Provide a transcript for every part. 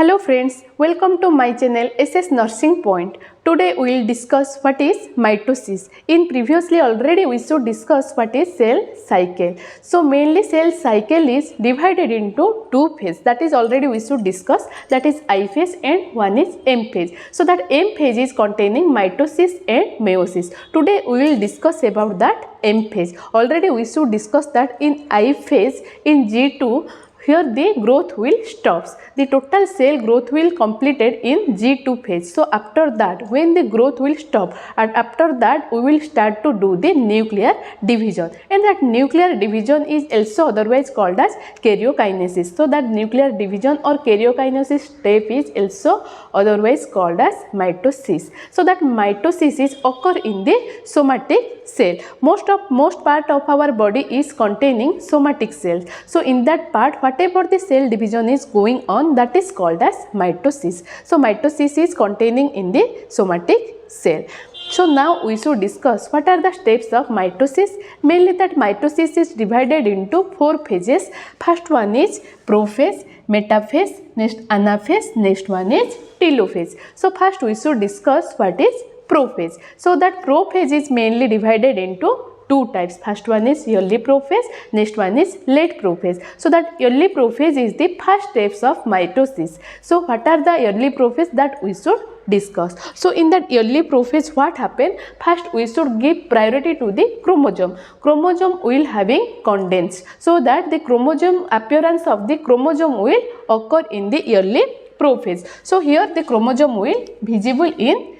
Hello friends, welcome to my channel SS Nursing Point. Today we will discuss what is mitosis. In previously already we should discuss what is cell cycle. So mainly cell cycle is divided into two phases. That is already we should discuss, that is I phase and one is M phase. So that M phase is containing mitosis and meiosis. Today we will discuss about that M phase. Already we should discuss that in I phase in G2. Here the growth will stops. The total cell growth will completed in G2 phase. So after that when the growth will stop, and after that we will start to do the nuclear division, and that nuclear division is also otherwise called as karyokinesis. So that nuclear division or karyokinesis step is also otherwise called as mitosis. So that mitosis is occur in the somatic cell. Most part of our body is containing somatic cells. So in that part whatever the cell division is going on, that is called as mitosis. So mitosis is containing in the somatic cell. So now we should discuss what are the steps of mitosis. Mainly that mitosis is divided into four phases. First one is prophase, metaphase, next anaphase, next one is telophase. So first we should discuss what is prophase. So that prophase is mainly divided into two types. First one is early prophase, next one is late prophase. So that early prophase is the first steps of mitosis. So what are the early prophase that we should discuss? So in that early prophase what happened? First we should give priority to the chromosome. Chromosome will having condensed, so that the chromosome appearance of the chromosome will occur in the early prophase. So here the chromosome will visible in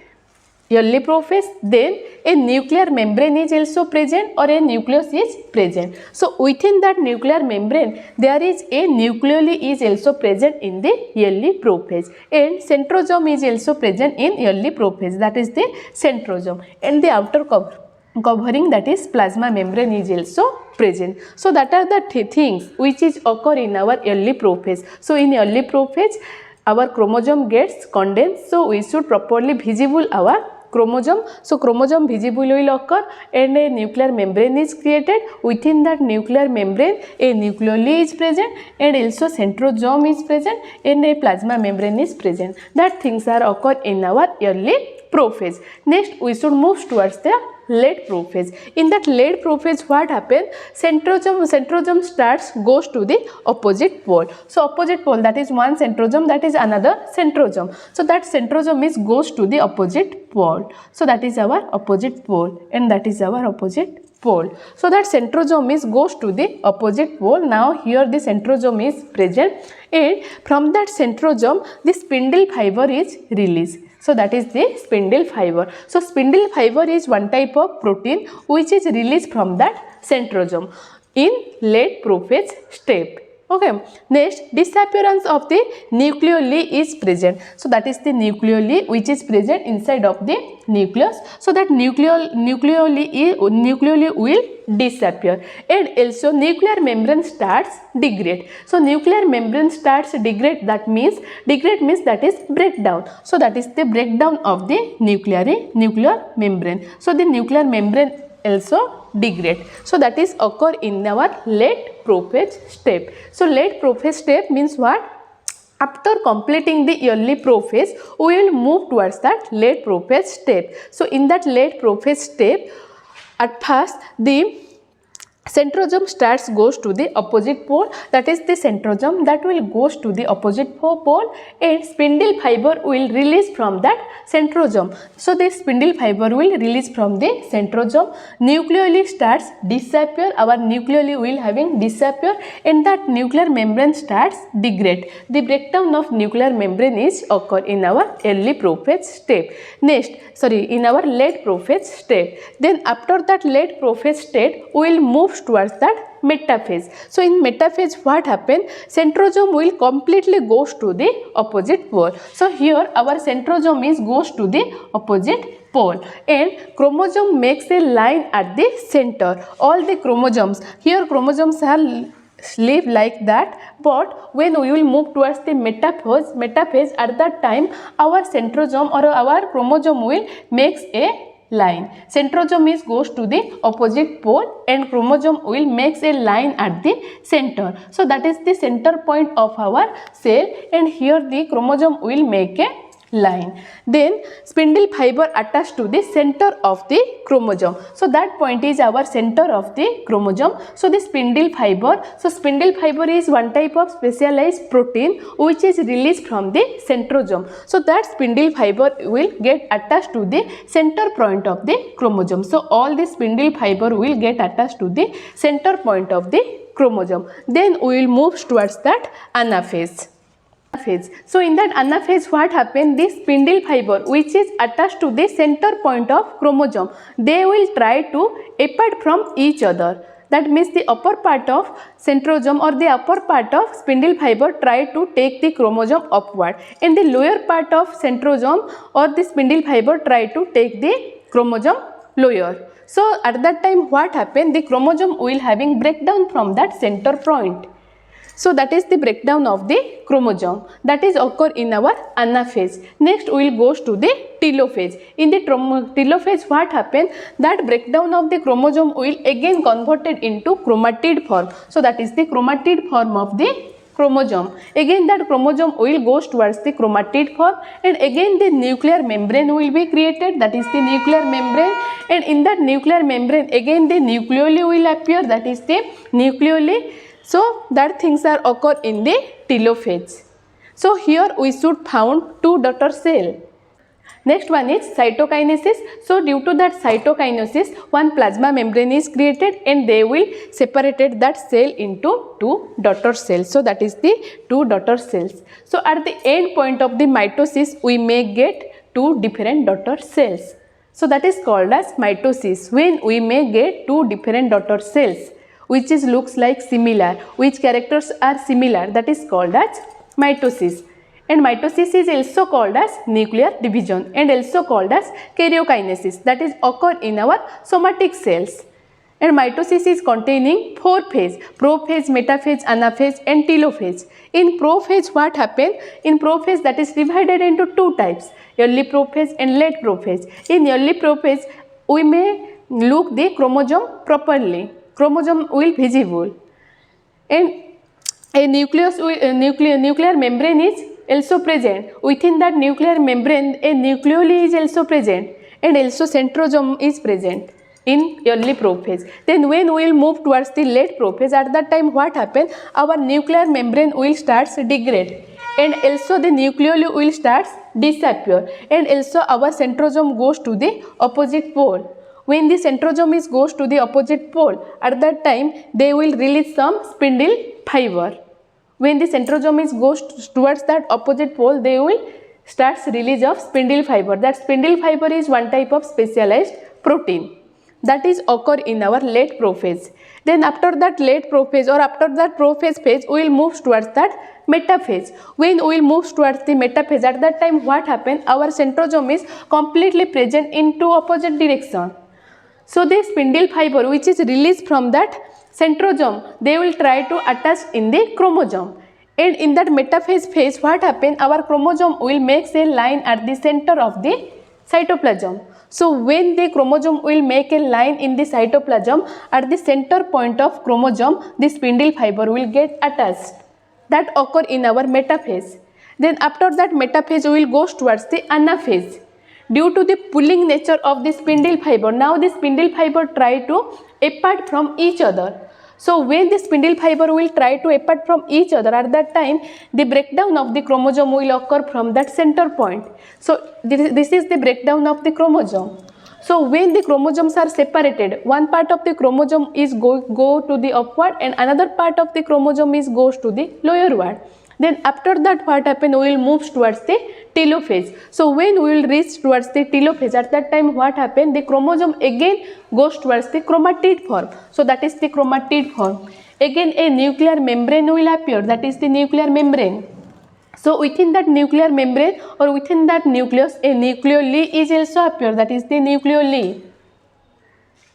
early prophase. Then a nuclear membrane is also present or a nucleus is present. So within that nuclear membrane there is a nucleoli is also present in the early prophase, and centrosome is also present in early prophase, that is the centrosome, and the outer covering, that is plasma membrane, is also present. So that are the things which is occur in our early prophase. So in early prophase our chromosome gets condensed, so we should properly visible our chromosome. So chromosome visible will occur and a nuclear membrane is created. Within that nuclear membrane a nucleoli is present and also centrosome is present and a plasma membrane is present. That things are occur in our early prophase. Next we should move towards the late prophase. In that late prophase what happens? Centrosome starts goes to the opposite pole. So opposite pole, that is one centrosome, that is another centrosome. So that centrosome is goes to the opposite pole. So that is our opposite pole and that is our opposite pole. So that centrosome is goes to the opposite pole. Now here the centrosome is present, and from that centrosome the spindle fiber is released. So that is the spindle fiber. So spindle fiber is one type of protein which is released from that centrosome in late prophase step. Okay. Next, disappearance of the nucleoli is present. So that is the nucleoli which is present inside of the nucleus. So that nucleoli will disappear, and also nuclear membrane starts degrade. So nuclear membrane starts degrade, that means that is breakdown. So that is the breakdown of the nuclear membrane. So the nuclear membrane also degrade. So that is occur in our late prophase step. So late prophase step means what? After completing the early prophase we will move towards that late prophase step. So in that late prophase step, at first the centrosome starts goes to the opposite pole, that is the centrosome that will goes to the opposite pole, and spindle fiber will release from that centrosome. So the spindle fiber will release from the centrosome. Nucleoli starts disappear, our nucleoli will having disappear, and that nuclear membrane starts degrade. The breakdown of nuclear membrane is occur in our early prophase step. Next, in our late prophase step. Then after that late prophase step we will move towards that metaphase. So in metaphase what happens? Centrosome will completely goes to the opposite pole. So here our centrosome is goes to the opposite pole, and chromosome makes a line at the center. All the chromosomes, here chromosomes are live like that, but when we will move towards the metaphase, at that time our centrosome or our chromosome will makes a line. Centrosome is goes to the opposite pole and chromosome will makes a line at the center. So that is the center point of our cell, and here the chromosome will make a line. Then spindle fiber attached to the center of the chromosome. So that point is our center of the chromosome. So the spindle fiber is one type of specialized protein which is released from the centrosome. So that spindle fiber will get attached to the center point of the chromosome. So all the spindle fiber will get attached to the center point of the chromosome. Then we will move towards that anaphase. So in that anaphase, what happens? This spindle fiber which is attached to the center point of chromosome, they will try to apart from each other. That means the upper part of centrosome or the upper part of spindle fiber try to take the chromosome upward, and the lower part of centrosome or the spindle fiber try to take the chromosome lower. So at that time what happens? The chromosome will having breakdown from that center point. So that is the breakdown of the chromosome that is occur in our anaphase. Next we will goes to the telophase. In the telophase what happens? That breakdown of the chromosome will again converted into chromatid form. So that is the chromatid form of the chromosome. Again that chromosome will goes towards the chromatid form, and again the nuclear membrane will be created, that is the nuclear membrane, and in that nuclear membrane again the nucleoli will appear, that is the nucleoli. So that things are occur in the telophase. So here we should found two daughter cell. Next one is cytokinesis. So due to that cytokinesis, one plasma membrane is created and they will separated that cell into two daughter cells. So that is the two daughter cells. So at the end point of the mitosis, we may get two different daughter cells. So that is called as mitosis, when we may get two different daughter cells which is looks like similar, which characters are similar, that is called as mitosis. And mitosis is also called as nuclear division and also called as karyokinesis, that is occur in our somatic cells. And mitosis is containing four phases: prophase, metaphase, anaphase and telophase. In prophase what happens? In prophase that is divided into two types, early prophase and late prophase. In early prophase we may look the chromosome properly. Chromosome will visible, and a nuclear membrane is also present. Within that nuclear membrane a nucleoli is also present, and also centrosome is present in early prophase. Then when we will move towards the late prophase, at that time what happens? Our nuclear membrane will starts degrade, and also the nucleoli will starts disappear, and also our centrosome goes to the opposite pole. When the centrosome is goes to the opposite pole, at that time they will release some spindle fiber. When the centrosome is goes towards that opposite pole, they will starts release of spindle fiber. That spindle fiber is one type of specialized protein that is occur in our late prophase. Then after that late prophase or after that prophase phase, we will move towards that metaphase. When we will move towards the metaphase, at that time what happens? Our centrosome is completely present in two opposite direction. So the spindle fiber which is released from that centrosome, they will try to attach in the chromosome. And in that metaphase phase what happens? Our chromosome will make a line at the center of the cytoplasm. So when the chromosome will make a line in the cytoplasm, at the center point of chromosome the spindle fiber will get attached. That occur in our metaphase. Then after that metaphase we will go towards the anaphase. Due to the pulling nature of the spindle fiber, now the spindle fiber try to apart from each other. So when the spindle fiber will try to apart from each other, at that time the breakdown of the chromosome will occur from that center point. So this is the breakdown of the chromosome. So when the chromosomes are separated, one part of the chromosome is go to the upward and another part of the chromosome is goes to the lowerward. Then after that what happen? We will move towards the telophase. So when we will reach towards the telophase, at that time what happen? The chromosome again goes towards the chromatid form. So that is the chromatid form. Again a nuclear membrane will appear, that is the nuclear membrane. So within that nuclear membrane or within that nucleus, a nucleoli is also appear, that is the nucleoli.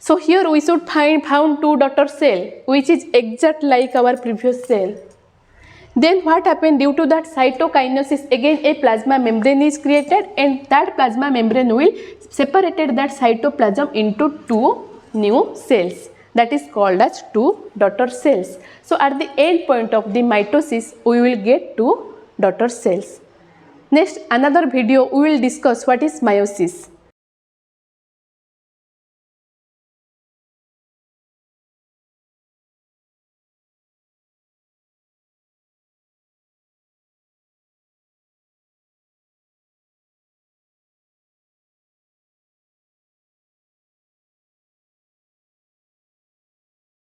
So here we should found two daughter cell which is exact like our previous cell. Then what happened? Due to that cytokinesis, again a plasma membrane is created, and that plasma membrane will separated that cytoplasm into two new cells, that is called as two daughter cells. So at the end point of the mitosis we will get two daughter cells. Next, another video we will discuss what is meiosis.